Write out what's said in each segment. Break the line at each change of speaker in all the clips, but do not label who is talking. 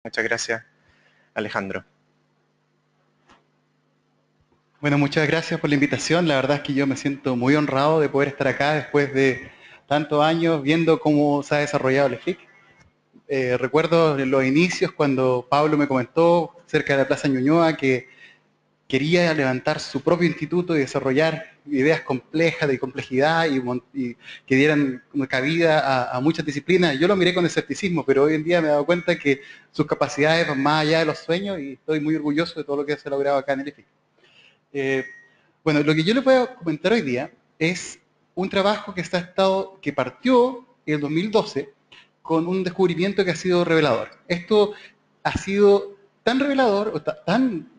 Muchas gracias, Alejandro.
Bueno, muchas gracias por la invitación. La verdad es que yo me siento muy honrado de poder estar acá después de tantos años viendo cómo se ha desarrollado el FIC. Recuerdo en los inicios cuando Pablo me comentó cerca de la Plaza Ñuñoa que quería levantar su propio instituto y desarrollar ideas complejas, de complejidad y que dieran cabida a muchas disciplinas. Yo lo miré con escepticismo, pero hoy en día me he dado cuenta que sus capacidades van más allá de los sueños y estoy muy orgulloso de todo lo que se ha logrado acá en el IFIC. Eh, bueno, lo que yo les voy a comentar hoy día es un trabajo que partió en el 2012 con un descubrimiento que ha sido revelador. Esto ha sido tan revelador, o tan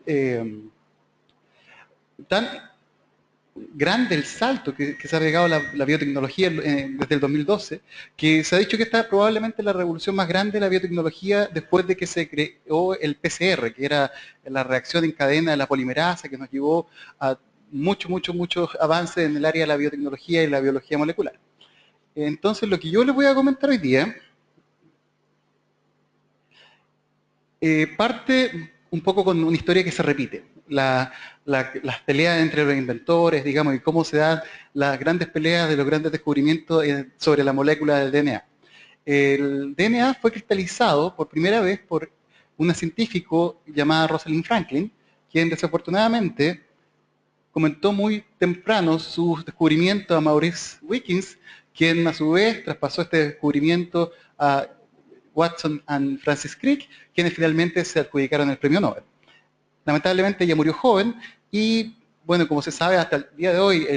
grande el salto que se ha pegado la biotecnología desde el 2012, que se ha dicho que esta es probablemente la revolución más grande de la biotecnología después de que se creó el PCR, que era la reacción en cadena de la polimerasa, que nos llevó a muchos avances en el área de la biotecnología y la biología molecular. Entonces, lo que yo les voy a comentar hoy día parte un poco con una historia que se repite. Las peleas entre los inventores, digamos, y cómo se dan las grandes peleas de los grandes descubrimientos sobre la molécula del DNA. El DNA fue cristalizado por primera vez por una científico llamada Rosalind Franklin, quien desafortunadamente comentó muy temprano su descubrimiento a Maurice Wilkins, quien a su vez traspasó este descubrimiento a Watson y Francis Crick, quienes finalmente se adjudicaron el premio Nobel. Lamentablemente ella murió joven y, bueno, como se sabe hasta el día de hoy,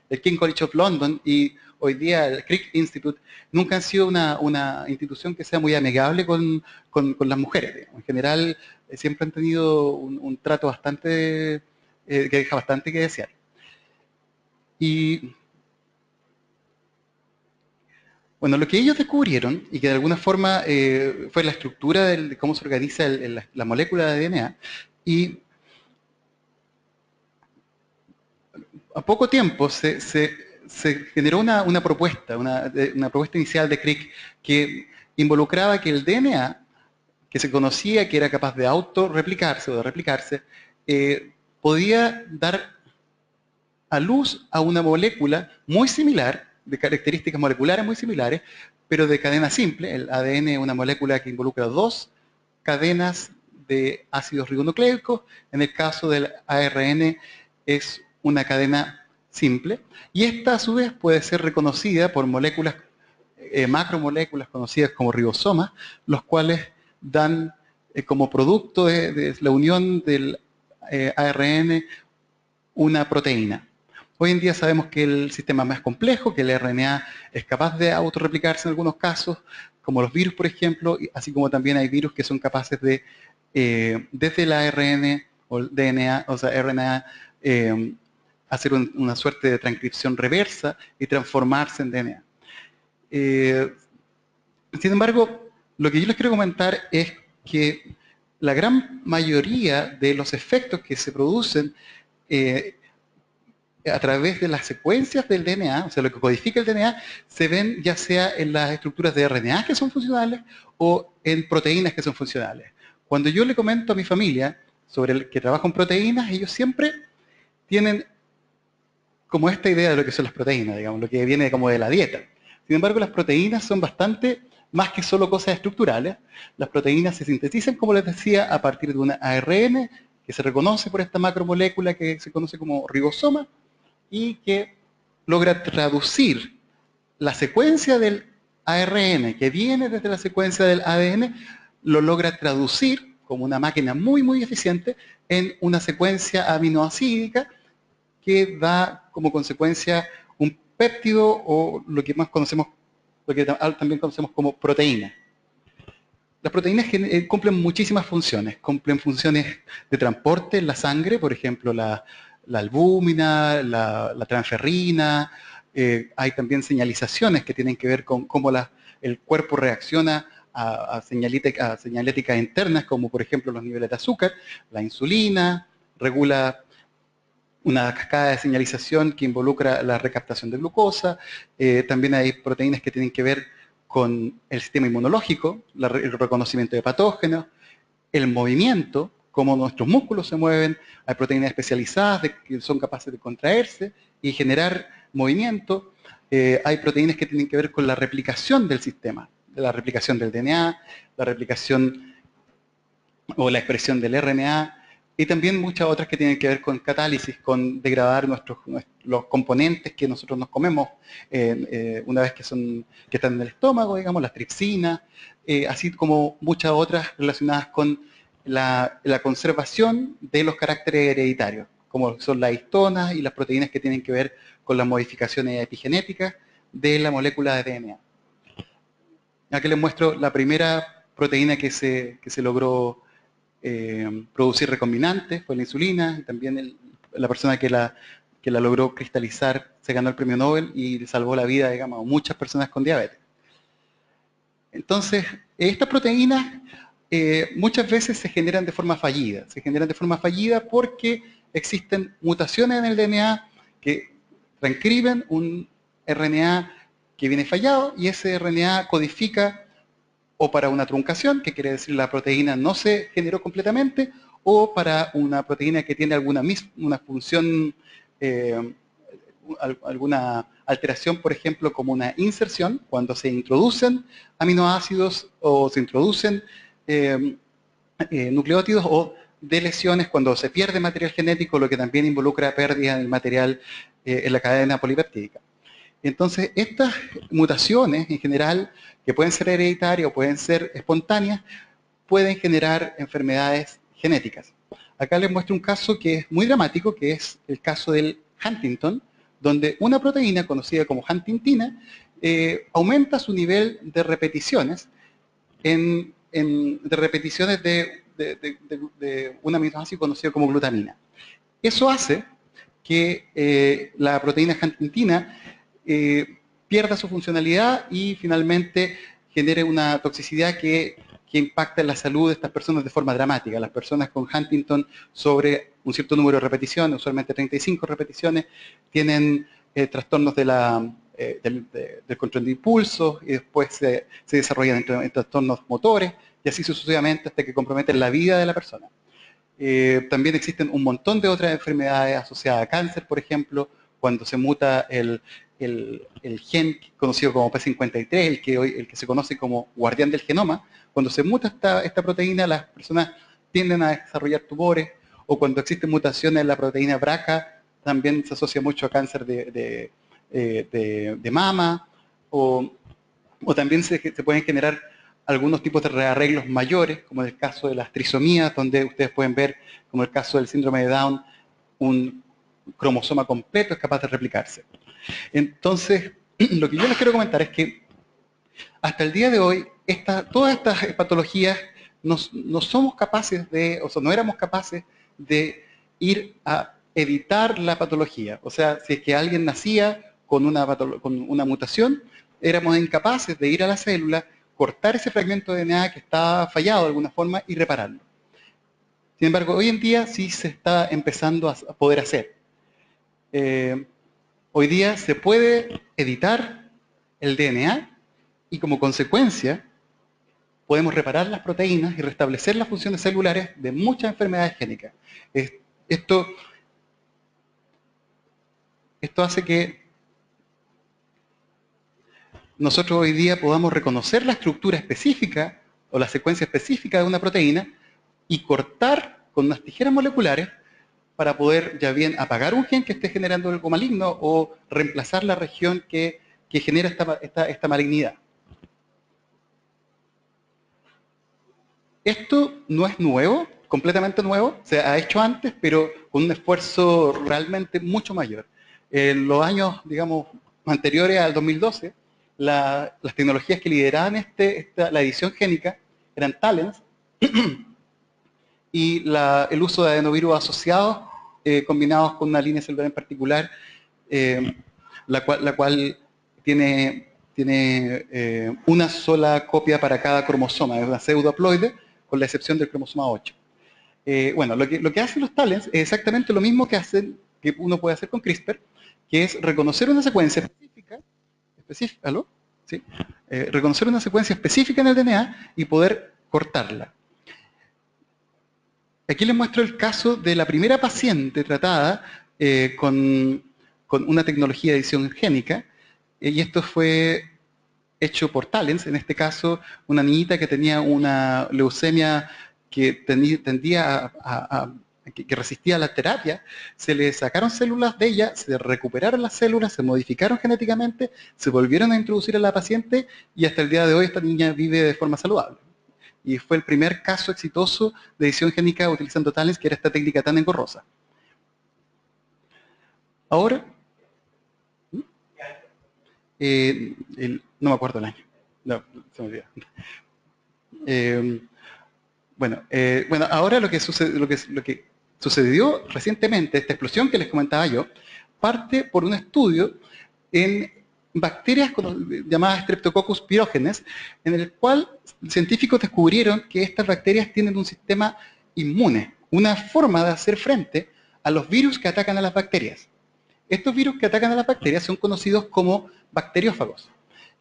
el King College of London y hoy día el Crick Institute nunca han sido una institución que sea muy amigable con las mujeres. Digamos. En general, siempre han tenido un trato bastante, que deja bastante que desear. Y bueno, lo que ellos descubrieron, y que de alguna forma fue la estructura de cómo se organiza la molécula de DNA, y a poco tiempo se generó una propuesta, una propuesta inicial de Crick que involucraba que el DNA, que se conocía que era capaz de autorreplicarse o de replicarse, podía dar a luz a una molécula muy similar, de características moleculares muy similares, pero de cadena simple. El ADN es una molécula que involucra dos cadenas de ácidos ribonucleicos. En el caso del ARN es una cadena simple. Y esta a su vez puede ser reconocida por moléculas, macromoléculas conocidas como ribosomas, los cuales dan como producto de la unión del ARN una proteína. Hoy en día sabemos que el sistema es más complejo, que el RNA es capaz de autorreplicarse en algunos casos, como los virus, por ejemplo, así como también hay virus que son capaces de, desde el ARN o el DNA, o sea, RNA, hacer una suerte de transcripción reversa y transformarse en DNA. Sin embargo, lo que yo les quiero comentar es que la gran mayoría de los efectos que se producen eh, a través de las secuencias del DNA, o sea, lo que codifica el DNA, se ven ya sea en las estructuras de RNA que son funcionales o en proteínas que son funcionales. Cuando yo le comento a mi familia sobre el que trabajo en proteínas, ellos siempre tienen como esta idea de lo que son las proteínas, digamos, lo que viene como de la dieta. Sin embargo, las proteínas son bastante más que solo cosas estructurales. Las proteínas se sintetizan, como les decía, a partir de una ARN que se reconoce por esta macromolécula que se conoce como ribosoma, y que logra traducir la secuencia del ARN que viene desde la secuencia del ADN, lo logra traducir como una máquina muy eficiente en una secuencia aminoacídica que da como consecuencia un péptido o lo que más conocemos, lo que también conocemos como proteína. Las proteínas cumplen muchísimas funciones. Cumplen funciones de transporte en la sangre, por ejemplo, la albúmina, la transferrina. Hay también señalizaciones que tienen que ver con cómo el cuerpo reacciona a señaléticas internas, como por ejemplo los niveles de azúcar. La insulina regula una cascada de señalización que involucra la recaptación de glucosa. También hay proteínas que tienen que ver con el sistema inmunológico, el reconocimiento de patógenos, el movimiento, cómo nuestros músculos se mueven, hay proteínas especializadas que son capaces de contraerse y generar movimiento, hay proteínas que tienen que ver con la replicación del sistema, de la replicación del DNA, la replicación o la expresión del RNA, y también muchas otras que tienen que ver con catálisis, con degradar los componentes que nosotros nos comemos una vez que están en el estómago, digamos, las tripsinas, así como muchas otras relacionadas con la conservación de los caracteres hereditarios, como son las histonas y las proteínas que tienen que ver con las modificaciones epigenéticas de la molécula de DNA. Aquí les muestro la primera proteína que se logró producir recombinante, fue la insulina, y también la persona que la logró cristalizar se ganó el premio Nobel y salvó la vida, digamos, a muchas personas con diabetes. Entonces, estas proteínas muchas veces se generan de forma fallida. Se generan de forma fallida porque existen mutaciones en el DNA que transcriben un RNA que viene fallado y ese RNA codifica o para una truncación, que quiere decir la proteína no se generó completamente, o para una proteína que tiene una función, alguna alteración, por ejemplo, como una inserción, cuando se introducen aminoácidos o se introducen nucleótidos, o de lesiones cuando se pierde material genético, lo que también involucra pérdida del material en la cadena polipeptídica. Entonces, estas mutaciones en general, que pueden ser hereditarias o pueden ser espontáneas, pueden generar enfermedades genéticas. Acá les muestro un caso que es muy dramático, que es el caso del Huntington, donde una proteína conocida como huntingtina aumenta su nivel de repeticiones de un aminoácido conocido como glutamina. Eso hace que la proteína huntingtina pierda su funcionalidad y finalmente genere una toxicidad que impacta en la salud de estas personas de forma dramática. Las personas con Huntington sobre un cierto número de repeticiones, usualmente 35 repeticiones, tienen trastornos del control de impulsos y después se desarrollan en trastornos motores y así sucesivamente hasta que comprometen la vida de la persona. También existen un montón de otras enfermedades asociadas a cáncer, por ejemplo, cuando se muta el gen conocido como P53, el que se conoce como guardián del genoma. Cuando se muta esta proteína, las personas tienden a desarrollar tumores, o cuando existen mutaciones en la proteína BRCA, también se asocia mucho a cáncer de mama, o también se pueden generar algunos tipos de rearreglos mayores, como en el caso de las trisomías, donde ustedes pueden ver, como el caso del síndrome de Down, un cromosoma completo es capaz de replicarse. Entonces, lo que yo les quiero comentar es que hasta el día de hoy, todas estas patologías no somos capaces o sea, no éramos capaces de ir a evitar la patología. O sea, si es que alguien nacía con una mutación, éramos incapaces de ir a la célula, cortar ese fragmento de DNA que estaba fallado de alguna forma y repararlo. Sin embargo, hoy en día sí se está empezando a poder hacer. Hoy día se puede editar el DNA y como consecuencia podemos reparar las proteínas y restablecer las funciones celulares de muchas enfermedades génicas. Esto hace que nosotros hoy día podamos reconocer la estructura específica o la secuencia específica de una proteína y cortar con unas tijeras moleculares para poder ya bien apagar un gen que esté generando algo maligno o reemplazar la región que genera esta malignidad. Esto no es nuevo, completamente nuevo, se ha hecho antes, pero con un esfuerzo realmente mucho mayor. En los años, digamos, anteriores al 2012, las tecnologías que lideraban la edición génica eran TALENs y el uso de adenovirus asociados combinados con una línea celular en particular, la cual tiene una sola copia para cada cromosoma, es una pseudohaploide, con la excepción del cromosoma 8. Bueno, lo que hacen los TALENs es exactamente lo mismo que uno puede hacer con CRISPR, que es reconocer una secuencia específica, ¿aló? ¿Sí? Reconocer una secuencia específica en el DNA y poder cortarla. aquí les muestro el caso de la primera paciente tratada con una tecnología de edición génica, y esto fue hecho por Talens, en este caso una niñita que tenía una leucemia que tendía que resistía a la terapia. Se le sacaron células de ella, se recuperaron las células, se modificaron genéticamente, se volvieron a introducir a la paciente y hasta el día de hoy esta niña vive de forma saludable. Y fue el primer caso exitoso de edición génica utilizando Talens, que era esta técnica tan engorrosa. Ahora, no me acuerdo el año. No, se me olvidó. Bueno, ahora lo que sucedió recientemente, esta explosión que les comentaba yo, parte por un estudio en bacterias llamadas Streptococcus pyogenes, en el cual científicos descubrieron que estas bacterias tienen un sistema inmune, una forma de hacer frente a los virus que atacan a las bacterias. Estos virus que atacan a las bacterias son conocidos como bacteriófagos.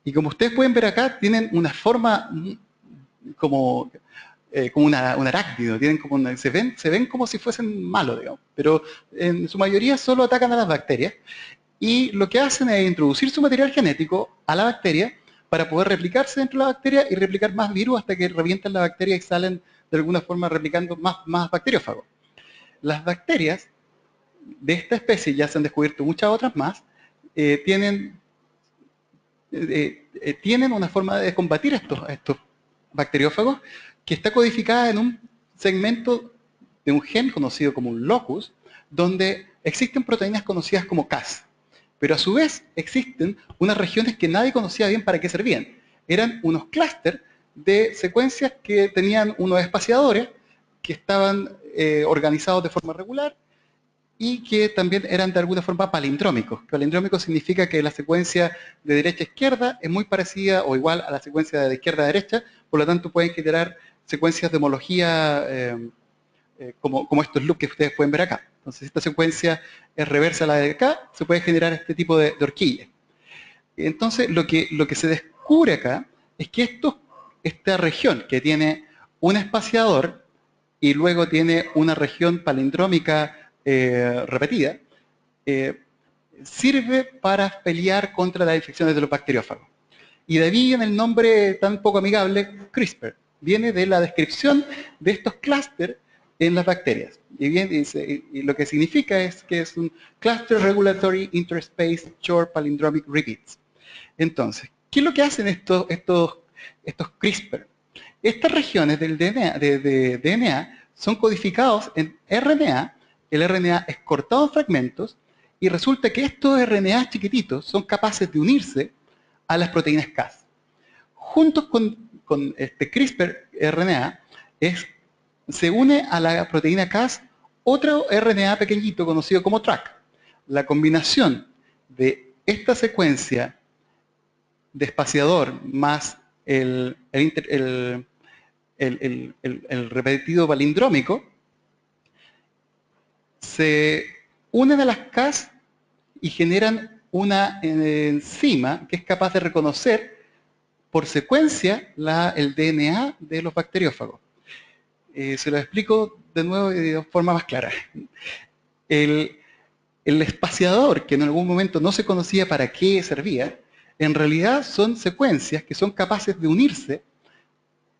Y como ustedes pueden ver acá, tienen una forma como un arácnido, se ven como si fuesen malos, digamos, pero en su mayoría solo atacan a las bacterias, y lo que hacen es introducir su material genético a la bacteria para poder replicarse dentro de la bacteria y replicar más virus hasta que revientan la bacteria y salen de alguna forma replicando más bacteriófagos. Las bacterias de esta especie, ya se han descubierto muchas otras más, tienen una forma de combatir estos bacteriófagos que está codificada en un segmento de un gen conocido como un locus, donde existen proteínas conocidas como Cas. Pero a su vez existen unas regiones que nadie conocía bien para qué servían. Eran unos clústeres de secuencias que tenían unos espaciadores que estaban organizados de forma regular y que también eran de alguna forma palindrómicos. Palindrómico significa que la secuencia de derecha a izquierda es muy parecida o igual a la secuencia de izquierda a derecha, por lo tanto pueden generar secuencias de homología como estos loops que ustedes pueden ver acá. Entonces, si esta secuencia es reversa a la de acá, se puede generar este tipo de horquilla. Entonces, lo que se descubre acá es que esta región que tiene un espaciador y luego tiene una región palindrómica repetida, sirve para pelear contra las infecciones de los bacteriófagos. Y de ahí viene el nombre tan poco amigable, CRISPR. Viene de la descripción de estos clústeres en las bacterias. Y lo que significa es que es un Cluster Regulatory Interspace Short Palindromic Repeats. Entonces, ¿qué es lo que hacen estos CRISPR? Estas regiones del DNA, de DNA son codificados en RNA. El RNA es cortado en fragmentos y resulta que estos RNA chiquititos son capaces de unirse a las proteínas Cas. Juntos con este CRISPR-RNA se une a la proteína Cas otro RNA pequeñito conocido como TRAC. La combinación de esta secuencia de espaciador más el repetido palindrómico se unen a las Cas y generan una enzima que es capaz de reconocer por secuencia el DNA de los bacteriófagos. Se lo explico de nuevo de forma más clara. El espaciador, que en algún momento no se conocía para qué servía, en realidad son secuencias que son capaces de unirse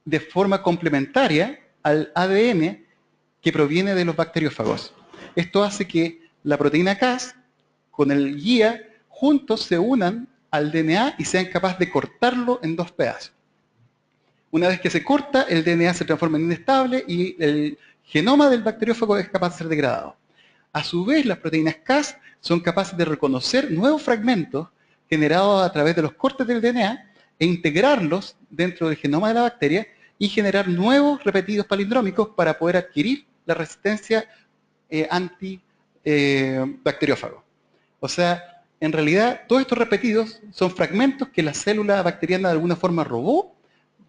de forma complementaria al ADN que proviene de los bacteriófagos. Esto hace que la proteína Cas con el guía juntos se unan al DNA y sean capaces de cortarlo en dos pedazos. Una vez que se corta, el DNA se transforma en inestable y el genoma del bacteriófago es capaz de ser degradado. A su vez, las proteínas Cas son capaces de reconocer nuevos fragmentos generados a través de los cortes del DNA e integrarlos dentro del genoma de la bacteria y generar nuevos repetidos palindrómicos para poder adquirir la resistencia anti-bacteriófago. O sea, en realidad, todos estos repetidos son fragmentos que la célula bacteriana de alguna forma robó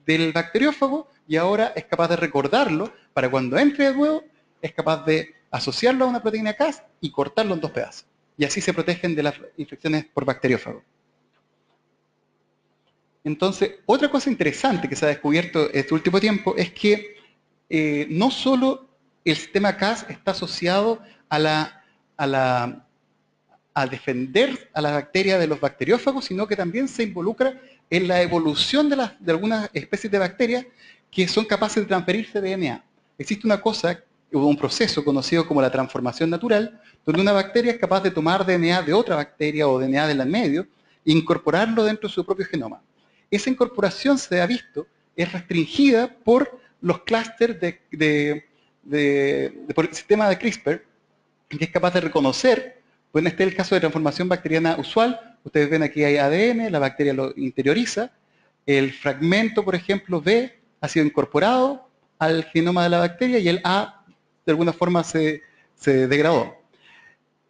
del bacteriófago y ahora es capaz de recordarlo para cuando entre de nuevo, es capaz de asociarlo a una proteína Cas y cortarlo en dos pedazos. Y así se protegen de las infecciones por bacteriófago. Entonces, otra cosa interesante que se ha descubierto este último tiempo es que no solo el sistema Cas está asociado a defender a la bacteria de los bacteriófagos, sino que también se involucra en la evolución de algunas especies de bacterias que son capaces de transferirse DNA. Existe una cosa, un proceso conocido como la transformación natural, donde una bacteria es capaz de tomar DNA de otra bacteria o DNA del medio e incorporarlo dentro de su propio genoma. Esa incorporación, se ha visto, es restringida por los clústeres por el sistema de CRISPR, que es capaz de reconocer. Bueno, este es el caso de transformación bacteriana usual. Ustedes ven aquí hay ADN, la bacteria lo interioriza. El fragmento, por ejemplo, B, ha sido incorporado al genoma de la bacteria y el A, de alguna forma, se degradó.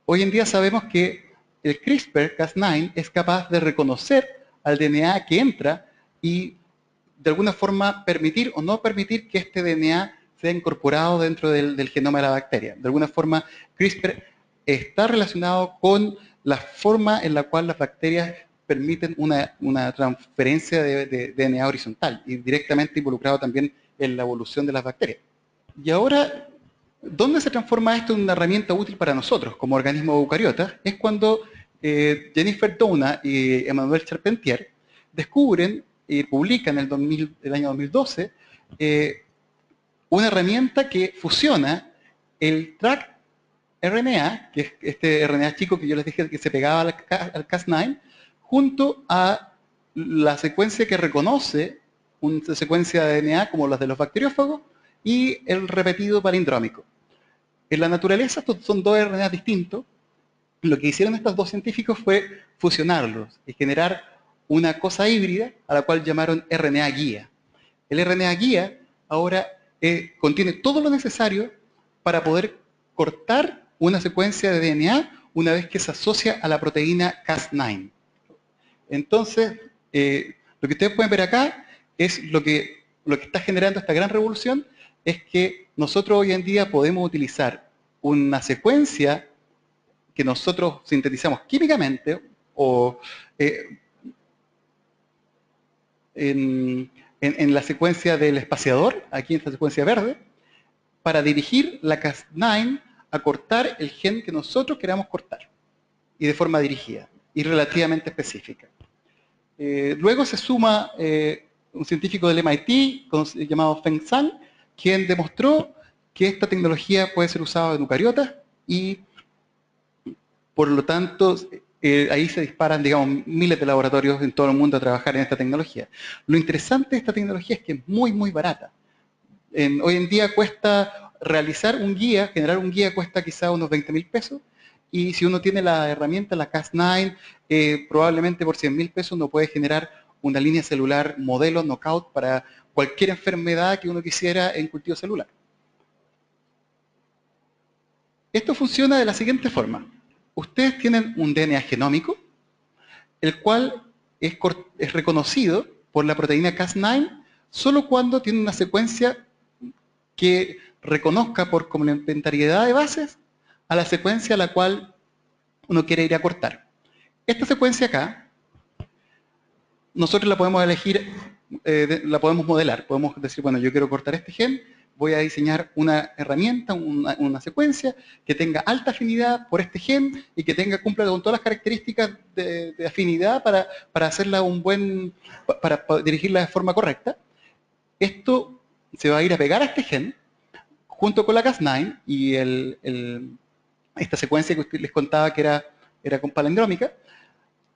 Hoy en día sabemos que el CRISPR-Cas9 es capaz de reconocer al DNA que entra y, de alguna forma, permitir o no permitir que este DNA sea incorporado dentro del genoma de la bacteria. De alguna forma, CRISPR está relacionado con la forma en la cual las bacterias permiten una transferencia de DNA horizontal y directamente involucrado también en la evolución de las bacterias. Y ahora, ¿dónde se transforma esto en una herramienta útil para nosotros como organismos eucariotas? Es cuando Jennifer Doudna y Emmanuel Charpentier descubren y publican en el año 2012 una herramienta que fusiona el track RNA, que es este RNA chico que yo les dije que se pegaba al Cas9, junto a la secuencia que reconoce una secuencia de DNA como las de los bacteriófagos y el repetido palindrómico. En la naturaleza estos son dos RNA distintos. Lo que hicieron estos dos científicos fue fusionarlos y generar una cosa híbrida a la cual llamaron RNA guía. El RNA guía ahora contiene todo lo necesario para poder cortar una secuencia de DNA una vez que se asocia a la proteína Cas9. Entonces, lo que ustedes pueden ver acá es lo que está generando esta gran revolución, es que nosotros hoy en día podemos utilizar una secuencia que nosotros sintetizamos químicamente o en la secuencia del espaciador, aquí en esta secuencia verde, para dirigir la Cas9 a cortar el gen que nosotros queramos cortar, y de forma dirigida, y relativamente específica. Luego se suma un científico del MIT llamado Feng Zhang, quien demostró que esta tecnología puede ser usada en eucariotas y, por lo tanto, ahí se disparan, digamos, miles de laboratorios en todo el mundo a trabajar en esta tecnología. Lo interesante de esta tecnología es que es muy, muy barata. Hoy en día cuesta realizar un guía, generar un guía cuesta quizá unos 20.000 pesos, y si uno tiene la herramienta, la Cas9, probablemente por 100.000 pesos uno puede generar una línea celular modelo knockout para cualquier enfermedad que uno quisiera en cultivo celular. Esto funciona de la siguiente forma. Ustedes tienen un DNA genómico, el cual es reconocido por la proteína Cas9 solo cuando tiene una secuencia que reconozca por complementariedad de bases a la secuencia a la cual uno quiere ir a cortar. Esta secuencia acá, nosotros la podemos elegir, la podemos modelar. Podemos decir, bueno, yo quiero cortar este gen, voy a diseñar una herramienta, una secuencia que tenga alta afinidad por este gen y que cumpla con todas las características de afinidad para hacerla para dirigirla de forma correcta. Esto se va a ir a pegar a este gen junto con la Cas9 y esta secuencia que les contaba que era con palindrómica,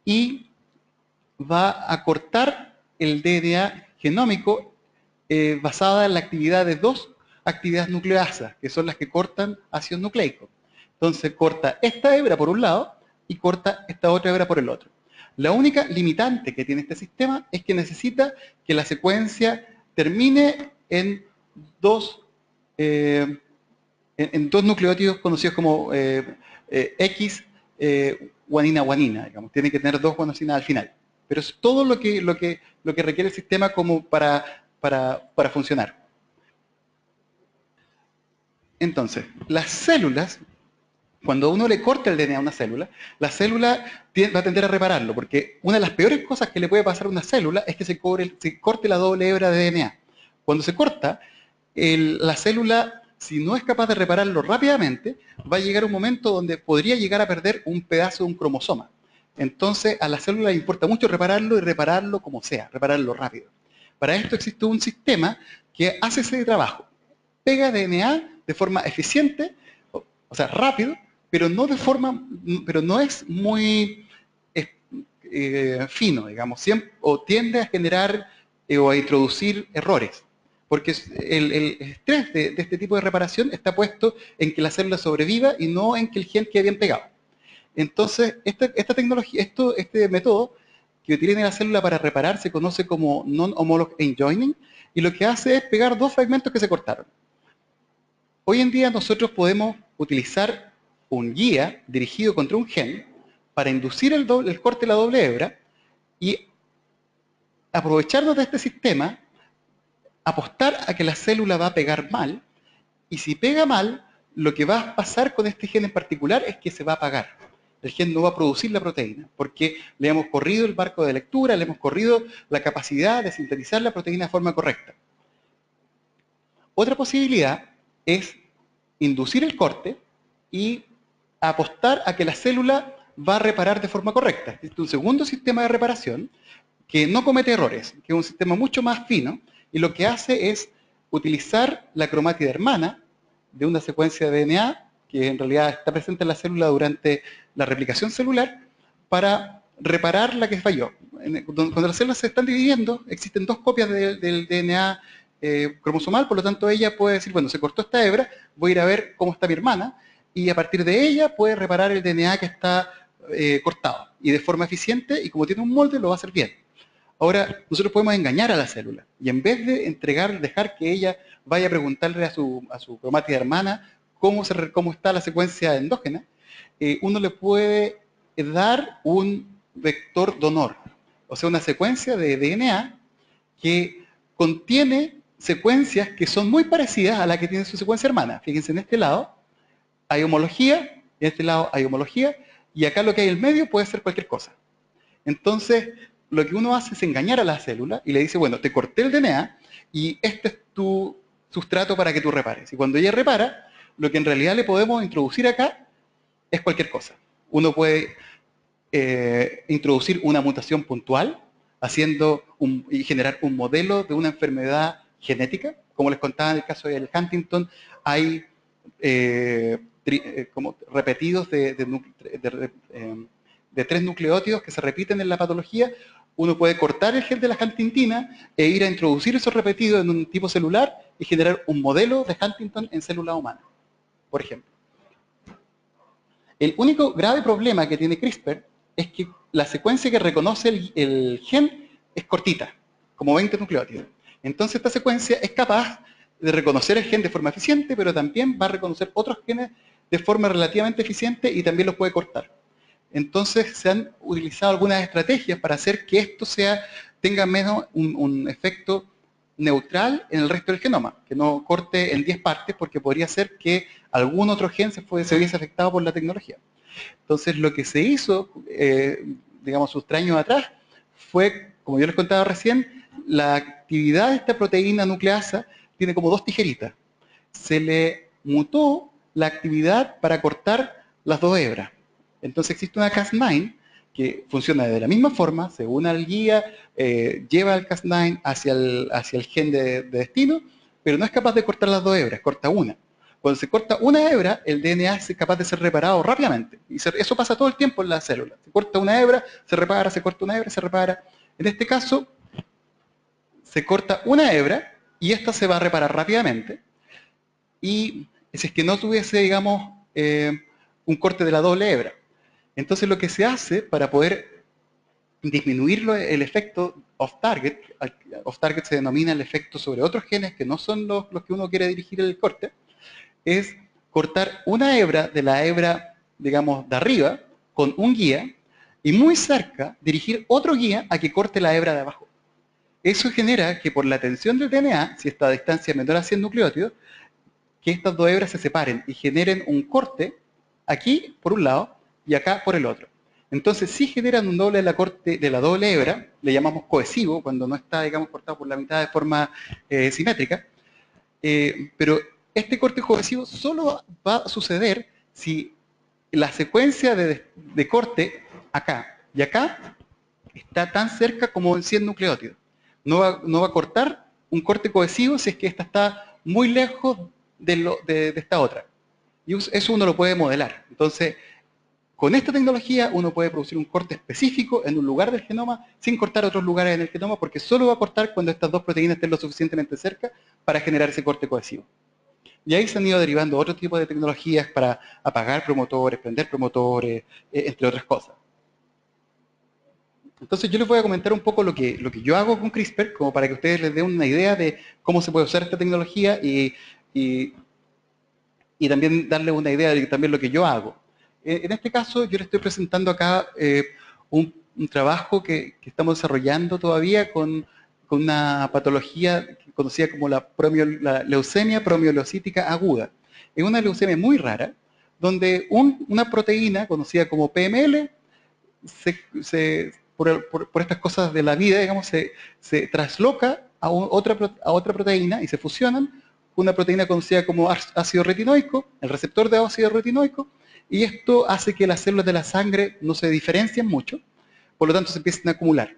y va a cortar el DNA genómico basada en la actividad de dos actividades nucleasas, que son las que cortan ácidos nucleicos. Entonces corta esta hebra por un lado y corta esta otra hebra por el otro. La única limitante que tiene este sistema es que necesita que la secuencia termine en dos nucleótidos conocidos como X guanina, digamos. Tiene que tener dos guanosinas al final. Pero es todo lo que requiere el sistema como para funcionar. Entonces, las células, cuando uno le corta el DNA a una célula, la célula va a tender a repararlo, porque una de las peores cosas que le puede pasar a una célula es que se corte la doble hebra de DNA. Cuando se corta, la célula si no es capaz de repararlo rápidamente, va a llegar un momento donde podría llegar a perder un pedazo de un cromosoma. Entonces, a la célula le importa mucho repararlo y repararlo como sea, repararlo rápido. Para esto existe un sistema que hace ese trabajo. Pega DNA de forma eficiente, o sea, rápido, pero no es muy fino, digamos, o tiende a generar o a introducir errores. Porque el estrés de este tipo de reparación está puesto en que la célula sobreviva y no en que el gen quede bien pegado. Entonces, esta tecnología, este método que utiliza la célula para reparar se conoce como non-homolog enjoining, y lo que hace es pegar dos fragmentos que se cortaron. Hoy en día nosotros podemos utilizar un guía dirigido contra un gen para inducir el corte de la doble hebra y aprovecharnos de este sistema, apostar a que la célula va a pegar mal, y si pega mal, lo que va a pasar con este gen en particular es que se va a apagar. El gen no va a producir la proteína, porque le hemos corrido el barco de lectura, le hemos corrido la capacidad de sintetizar la proteína de forma correcta. Otra posibilidad es inducir el corte y apostar a que la célula va a reparar de forma correcta. Existe un segundo sistema de reparación que no comete errores, que es un sistema mucho más fino, y lo que hace es utilizar la cromátida hermana de una secuencia de DNA que en realidad está presente en la célula durante la replicación celular para reparar la que falló. Cuando las células se están dividiendo, existen dos copias del DNA cromosomal, por lo tanto ella puede decir, bueno, se cortó esta hebra, voy a ir a ver cómo está mi hermana, y a partir de ella puede reparar el DNA que está cortado, y de forma eficiente, y como tiene un molde, lo va a hacer bien. Ahora, nosotros podemos engañar a la célula, y en vez de dejar que ella vaya a preguntarle a su cromátida hermana cómo está la secuencia endógena, uno le puede dar un vector donor, o sea, una secuencia de DNA que contiene secuencias que son muy parecidas a la que tiene su secuencia hermana. Fíjense, en este lado hay homología, en este lado hay homología, y acá lo que hay en el medio puede ser cualquier cosa. Entonces, lo que uno hace es engañar a la célula y le dice, bueno, te corté el DNA y este es tu sustrato para que tú repares. Y cuando ella repara, lo que en realidad le podemos introducir acá es cualquier cosa. Uno puede introducir una mutación puntual, y generar un modelo de una enfermedad genética. Como les contaba en el caso del Huntington, hay como repetidos de 3 nucleótidos que se repiten en la patología. Uno puede cortar el gen de la huntingtina e ir a introducir esos repetidos en un tipo celular y generar un modelo de Huntington en célula humana, por ejemplo. El único grave problema que tiene CRISPR es que la secuencia que reconoce el gen es cortita, como 20 nucleótidos. Entonces esta secuencia es capaz de reconocer el gen de forma eficiente, pero también va a reconocer otros genes de forma relativamente eficiente y también los puede cortar. Entonces se han utilizado algunas estrategias para hacer que esto tenga menos un efecto neutral en el resto del genoma, que no corte en 10 partes, porque podría ser que algún otro gen se hubiese afectado por la tecnología. Entonces lo que se hizo, digamos, sus años atrás, fue, como yo les contaba recién, la actividad de esta proteína nucleasa tiene como 2 tijeritas. Se le mutó la actividad para cortar las 2 hebras. Entonces existe una Cas9 que funciona de la misma forma, se une al guía, lleva el Cas9 hacia el gen de destino, pero no es capaz de cortar las 2 hebras, corta una. Cuando se corta una hebra, el DNA es capaz de ser reparado rápidamente. Y eso pasa todo el tiempo en la célula. Se corta una hebra, se repara, se corta una hebra, se repara. En este caso, se corta una hebra y esta se va a reparar rápidamente. Y si es que no tuviese, digamos, un corte de la doble hebra. Entonces lo que se hace para poder disminuir el efecto off-target se denomina el efecto sobre otros genes que no son los que uno quiere dirigir el corte, es cortar una hebra de la hebra, digamos, de arriba, con un guía, y muy cerca dirigir otro guía a que corte la hebra de abajo. Eso genera que por la tensión del DNA, si esta distancia es menor a 100 nucleótidos, que estas 2 hebras se separen y generen un corte aquí por un lado y acá por el otro. Entonces, si generan un doble de la corte de la doble hebra, le llamamos cohesivo, cuando no está, digamos, cortado por la mitad de forma simétrica, pero este corte cohesivo solo va a suceder si la secuencia de corte acá y acá está tan cerca como en 100 nucleótidos. No va a cortar un corte cohesivo si es que esta está muy lejos de esta otra. Y eso uno lo puede modelar. Entonces, con esta tecnología uno puede producir un corte específico en un lugar del genoma sin cortar otros lugares en el genoma, porque solo va a cortar cuando estas dos proteínas estén lo suficientemente cerca para generar ese corte cohesivo. Y ahí se han ido derivando otro tipo de tecnologías para apagar promotores, prender promotores, entre otras cosas. Entonces yo les voy a comentar un poco lo que yo hago con CRISPR, como para que ustedes les den una idea de cómo se puede usar esta tecnología y también darles una idea de también lo que yo hago. En este caso yo les estoy presentando acá un trabajo que estamos desarrollando todavía con una patología conocida como la leucemia promielocítica aguda. Es una leucemia muy rara, donde una proteína conocida como PML, por estas cosas de la vida, digamos, se trasloca a otra proteína y se fusionan con una proteína conocida como ácido retinoico, el receptor de ácido retinoico, y esto hace que las células de la sangre no se diferencien mucho, por lo tanto se empiezan a acumular.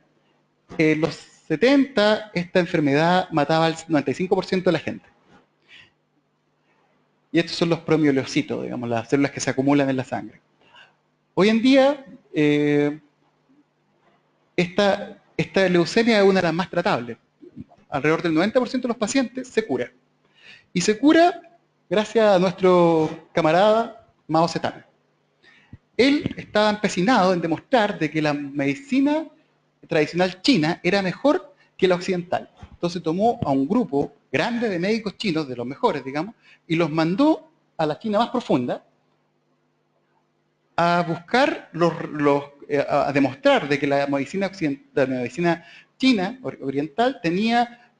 En los 70, esta enfermedad mataba al 95% de la gente. Y estos son los promielocitos, digamos, las células que se acumulan en la sangre. Hoy en día, esta leucemia es una de las más tratables. Alrededor del 90% de los pacientes se cura. Y se cura gracias a nuestro camarada Mao Zedong. Él estaba empecinado en demostrar de que la medicina tradicional china era mejor que la occidental. Entonces tomó a un grupo grande de médicos chinos, de los mejores, digamos, y los mandó a la China más profunda a buscar a demostrar de que la medicina china oriental tenía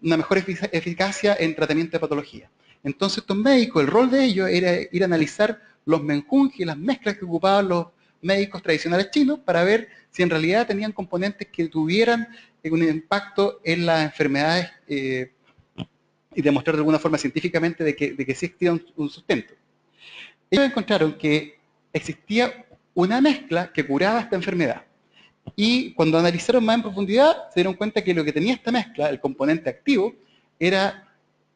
una mejor eficacia en tratamiento de patología. Entonces estos médicos, el rol de ellos era ir a analizar los menjunjes y las mezclas que ocupaban los médicos tradicionales chinos para ver si en realidad tenían componentes que tuvieran un impacto en las enfermedades y demostrar de alguna forma científicamente de que sí existía un sustento. Ellos encontraron que existía una mezcla que curaba esta enfermedad. Y cuando analizaron más en profundidad, se dieron cuenta que lo que tenía esta mezcla, el componente activo, era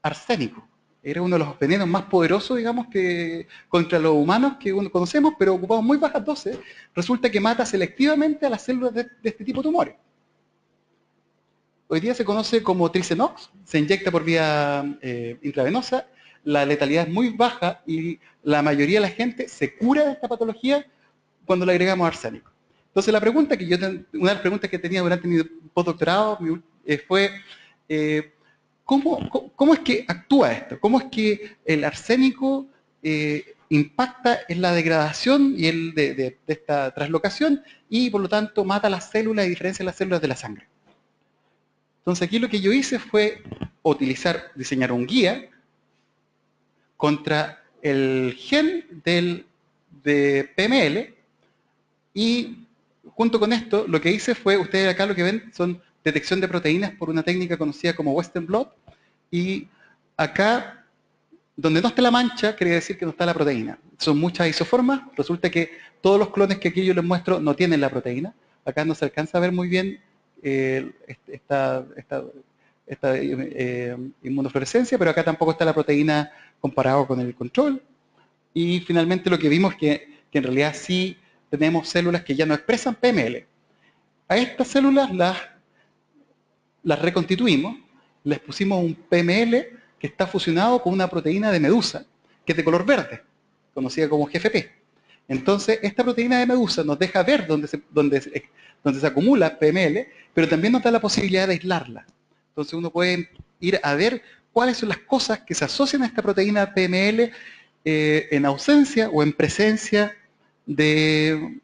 arsénico. Era uno de los venenos más poderosos, digamos, que contra los humanos que conocemos, pero ocupado en muy bajas dosis, resulta que mata selectivamente a las células de este tipo de tumores. Hoy día se conoce como Tricenox, se inyecta por vía intravenosa, la letalidad es muy baja y la mayoría de la gente se cura de esta patología cuando le agregamos arsénico. Entonces una de las preguntas que tenía durante mi postdoctorado fue ¿cómo es que actúa esto? ¿Cómo es que el arsénico impacta en la degradación y de esta traslocación y por lo tanto mata las células y diferencia las células de la sangre? Entonces aquí lo que yo hice fue diseñar un guía contra el gen de PML y junto con esto lo que hice fue, ustedes acá lo que ven son detección de proteínas por una técnica conocida como Western blot y acá donde no está la mancha quiere decir que no está la proteína. Son muchas isoformas, resulta que todos los clones que aquí yo les muestro no tienen la proteína. Acá no se alcanza a ver muy bien esta inmunofluorescencia, pero acá tampoco está la proteína comparado con el control. Y finalmente lo que vimos es que en realidad sí tenemos células que ya no expresan PML. A estas células las reconstituimos, les pusimos un PML que está fusionado con una proteína de medusa, que es de color verde, conocida como GFP. Entonces, esta proteína de medusa nos deja ver dónde se acumula PML, pero también nos da la posibilidad de aislarla. Entonces uno puede ir a ver cuáles son las cosas que se asocian a esta proteína PML en ausencia o en presencia de,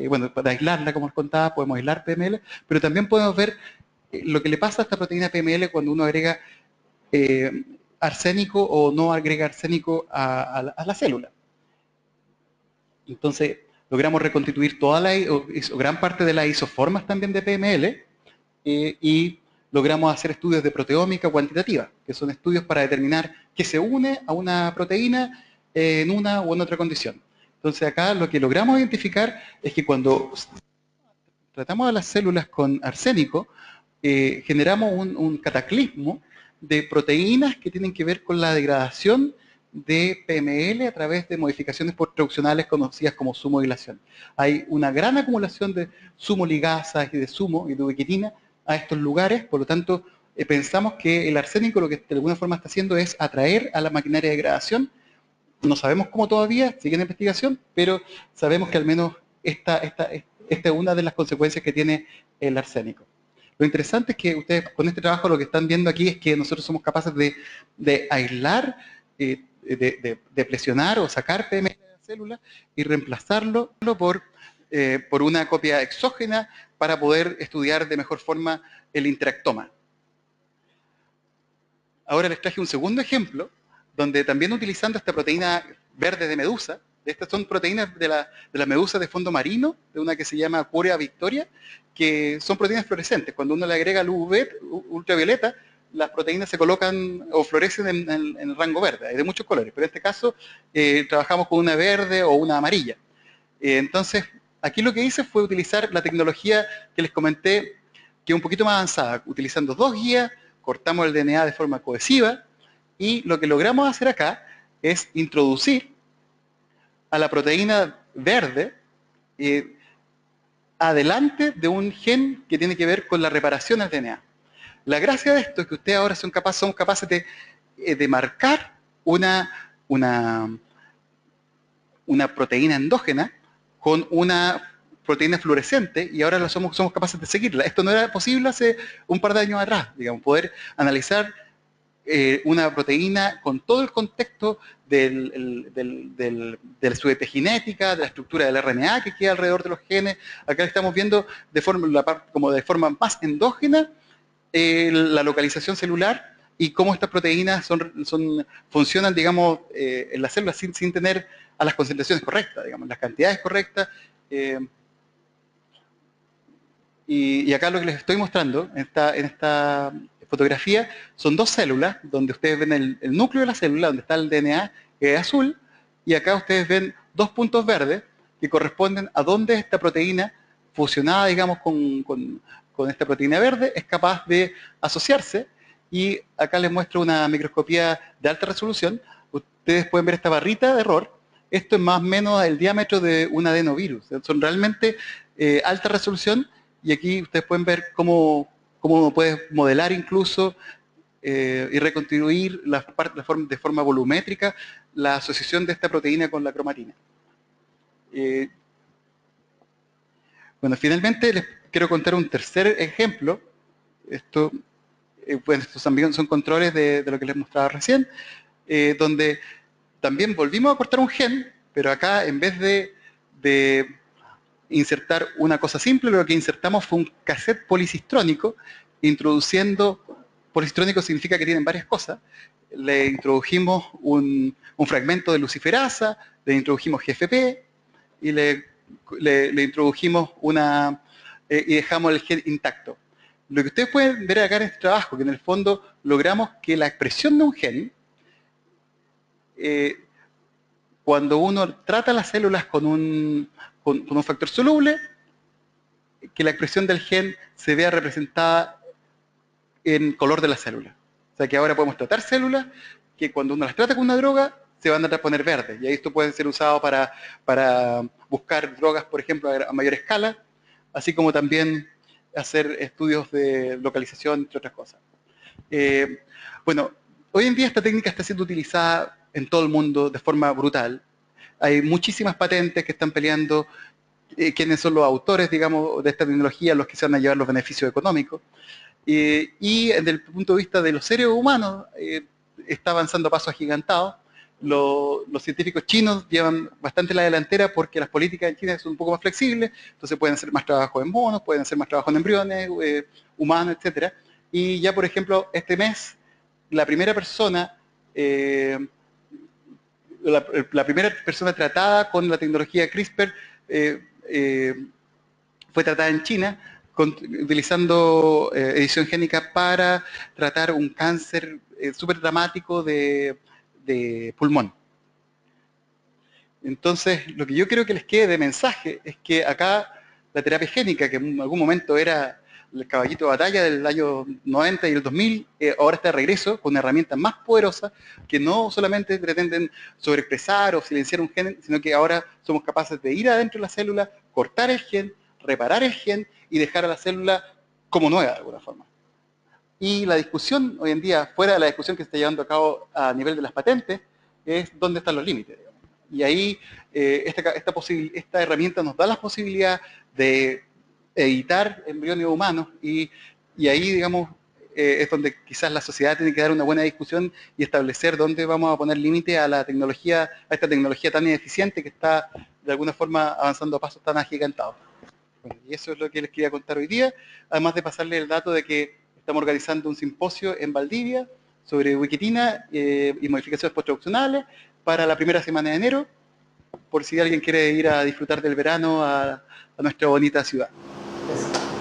bueno, para aislarla, como les contaba, podemos aislar PML, pero también podemos ver lo que le pasa a esta proteína PML cuando uno agrega arsénico o no agrega arsénico a la célula. Entonces, logramos reconstituir gran parte de las isoformas también de PML y logramos hacer estudios de proteómica cuantitativa, que son estudios para determinar que se une a una proteína en una u en otra condición. Entonces acá lo que logramos identificar es que cuando tratamos a las células con arsénico, generamos un cataclismo de proteínas que tienen que ver con la degradación de PML a través de modificaciones posttraduccionales conocidas como sumodilación. Hay una gran acumulación de sumoligasas y de sumo y de ubiquitina a estos lugares, por lo tanto pensamos que el arsénico lo que de alguna forma está haciendo es atraer a la maquinaria de degradación. No sabemos cómo todavía, sigue en investigación, pero sabemos que al menos esta es una de las consecuencias que tiene el arsénico. Lo interesante es que ustedes con este trabajo lo que están viendo aquí es que nosotros somos capaces de aislar, de presionar o sacar PML de la célula y reemplazarlo por una copia exógena para poder estudiar de mejor forma el interactoma. Ahora les traje un segundo ejemplo, donde también utilizando esta proteína verde de medusa, estas son proteínas de la medusa de fondo marino, de una que se llama Purea victoria, que son proteínas fluorescentes. Cuando uno le agrega luz ultravioleta, las proteínas se colocan o florecen en el rango verde, hay de muchos colores, pero en este caso trabajamos con una verde o una amarilla. Entonces, aquí lo que hice fue utilizar la tecnología que les comenté, que es un poquito más avanzada, utilizando dos guías, cortamos el DNA de forma cohesiva, y lo que logramos hacer acá es introducir a la proteína verde adelante de un gen que tiene que ver con la reparación del DNA. La gracia de esto es que ustedes ahora somos capaces de marcar una proteína endógena con una proteína fluorescente y ahora somos capaces de seguirla. Esto no era posible hace un par de años atrás, digamos, poder analizar una proteína con todo el contexto de su epigenética, de la estructura del RNA que queda alrededor de los genes. Acá estamos viendo de forma más endógena la localización celular y cómo estas proteínas funcionan, digamos, en las células sin tener a las concentraciones correctas, digamos, las cantidades correctas. Y acá lo que les estoy mostrando en esta fotografía son dos células, donde ustedes ven el núcleo de la célula, donde está el DNA, que es azul, y acá ustedes ven dos puntos verdes que corresponden a donde esta proteína fusionada, digamos, con esta proteína verde, es capaz de asociarse. Y acá les muestro una microscopía de alta resolución. Ustedes pueden ver esta barrita de error. Esto es más o menos el diámetro de un adenovirus. Son realmente alta resolución. Y aquí ustedes pueden ver cómo uno puede modelar incluso y reconstruir de forma volumétrica la asociación de esta proteína con la cromatina. Bueno, finalmente les quiero contar un tercer ejemplo. Estos también son controles de lo que les mostraba recién, donde también volvimos a cortar un gen, pero acá en vez de insertar una cosa simple, lo que insertamos fue un cassette policistrónico, policistrónico significa que tienen varias cosas, le introdujimos un fragmento de luciferasa, le introdujimos GFP, y le introdujimos y dejamos el gen intacto. Lo que ustedes pueden ver acá en este trabajo, que en el fondo logramos que la expresión de un gen, cuando uno trata las células con un factor soluble, que la expresión del gen se vea representada en color de la célula. O sea que ahora podemos tratar células que cuando uno las trata con una droga se van a poner verdes. Y esto puede ser usado para buscar drogas, por ejemplo, a mayor escala, así como también hacer estudios de localización, entre otras cosas. Bueno, hoy en día esta técnica está siendo utilizada en todo el mundo de forma brutal. Hay muchísimas patentes que están peleando quiénes son los autores, digamos, de esta tecnología, los que se van a llevar los beneficios económicos. Y desde el punto de vista de los seres humanos, está avanzando a pasos agigantados. Los científicos chinos llevan bastante la delantera porque las políticas en China son un poco más flexibles, entonces pueden hacer más trabajo en monos, pueden hacer más trabajo en embriones, humanos, etc. Y ya, por ejemplo, este mes, la primera persona tratada con la tecnología CRISPR fue tratada en China utilizando edición génica para tratar un cáncer súper dramático de pulmón. Entonces, lo que yo creo que les quede de mensaje es que acá la terapia génica, que en algún momento era el caballito de batalla del año 90 y el 2000, ahora está de regreso con herramientas más poderosas que no solamente pretenden sobreexpresar o silenciar un gen, sino que ahora somos capaces de ir adentro de la célula, cortar el gen, reparar el gen y dejar a la célula como nueva de alguna forma. Y la discusión hoy en día, fuera de la discusión que se está llevando a cabo a nivel de las patentes, es dónde están los límites. Digamos. Y ahí esta herramienta nos da la posibilidad de editar embriones humanos y ahí, digamos, es donde quizás la sociedad tiene que dar una buena discusión y establecer dónde vamos a poner límite a la tecnología, a esta tecnología tan ineficiente que está de alguna forma avanzando a pasos tan agigantados. Bueno, y eso es lo que les quería contar hoy día, además de pasarles el dato de que estamos organizando un simposio en Valdivia sobre wikitina y modificaciones posttraduccionales para la primera semana de enero, por si alguien quiere ir a disfrutar del verano a nuestra bonita ciudad. Eso.